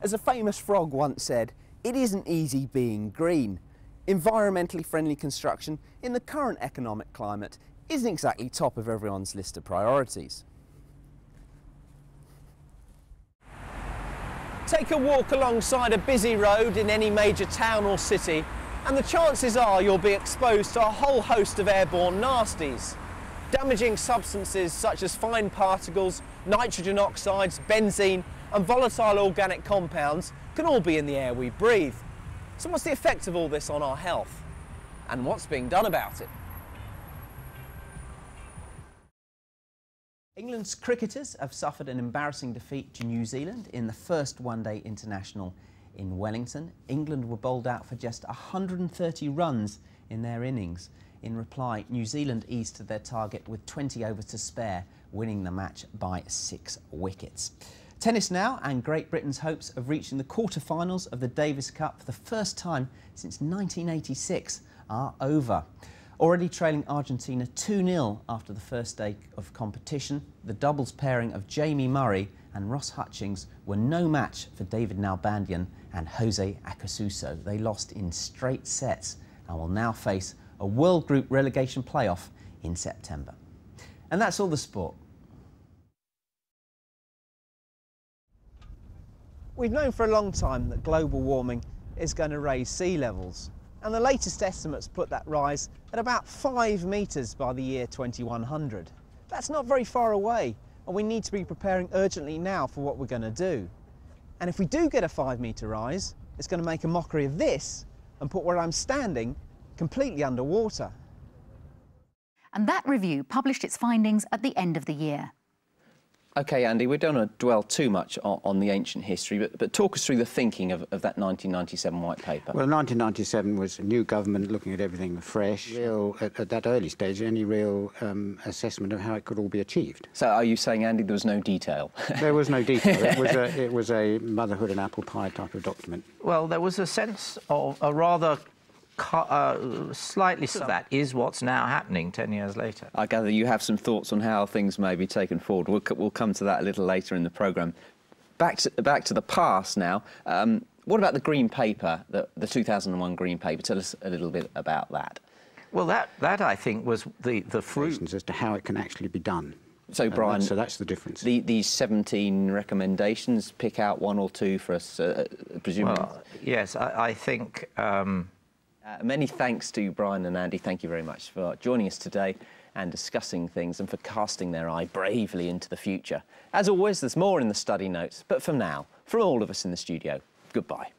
As a famous frog once said, it isn't easy being green. Environmentally friendly construction in the current economic climate isn't exactly top of everyone's list of priorities. Take a walk alongside a busy road in any major town or city and the chances are you'll be exposed to a whole host of airborne nasties. Damaging substances such as fine particles, nitrogen oxides, benzene and volatile organic compounds can all be in the air we breathe. So what's the effect of all this on our health? And what's being done about it? England's cricketers have suffered an embarrassing defeat to New Zealand in the first one-day international in Wellington. England were bowled out for just 130 runs in their innings. In reply, New Zealand eased to their target with 20 overs to spare, winning the match by 6 wickets. Tennis now, and Great Britain's hopes of reaching the quarter-finals of the Davis Cup for the first time since 1986 are over. Already trailing Argentina 2-0 after the first day of competition, the doubles pairing of Jamie Murray and Ross Hutchings were no match for David Nalbandian and Jose Acasuso. They lost in straight sets and will now face a World Group relegation playoff in September. And that's all the sport. We've known for a long time that global warming is going to raise sea levels, and the latest estimates put that rise at about 5 metres by the year 2100. That's not very far away, and we need to be preparing urgently now for what we're going to do. And if we do get a 5-metre rise, it's going to make a mockery of this and put where I'm standing completely underwater. And that review published its findings at the end of the year. OK, Andy, we don't want to dwell too much on the ancient history, but talk us through the thinking of that 1997 White Paper. Well, 1997 was a new government looking at everything fresh. At that early stage, any real assessment of how it could all be achieved. So are you saying, Andy, there was no detail? There was no detail. It was a motherhood and apple pie type of document. Well, there was a sense of a rather slightly so that is what's now happening 10 years later. I gather you have some thoughts on how things may be taken forward. We'll come to that a little later in the programme. Back to the past now. What about the Green Paper, the 2001 Green Paper? Tell us a little bit about that. Well, that I think was the fruit as to how it can actually be done. So, Brian, so that's the difference. These 17 recommendations, pick out 1 or 2 for us, presumably. Well, yes, I think. Many thanks to Brian and Andy. Thank you very much for joining us today and discussing things and for casting their eye bravely into the future. As always, there's more in the study notes, but for now, from all of us in the studio, goodbye.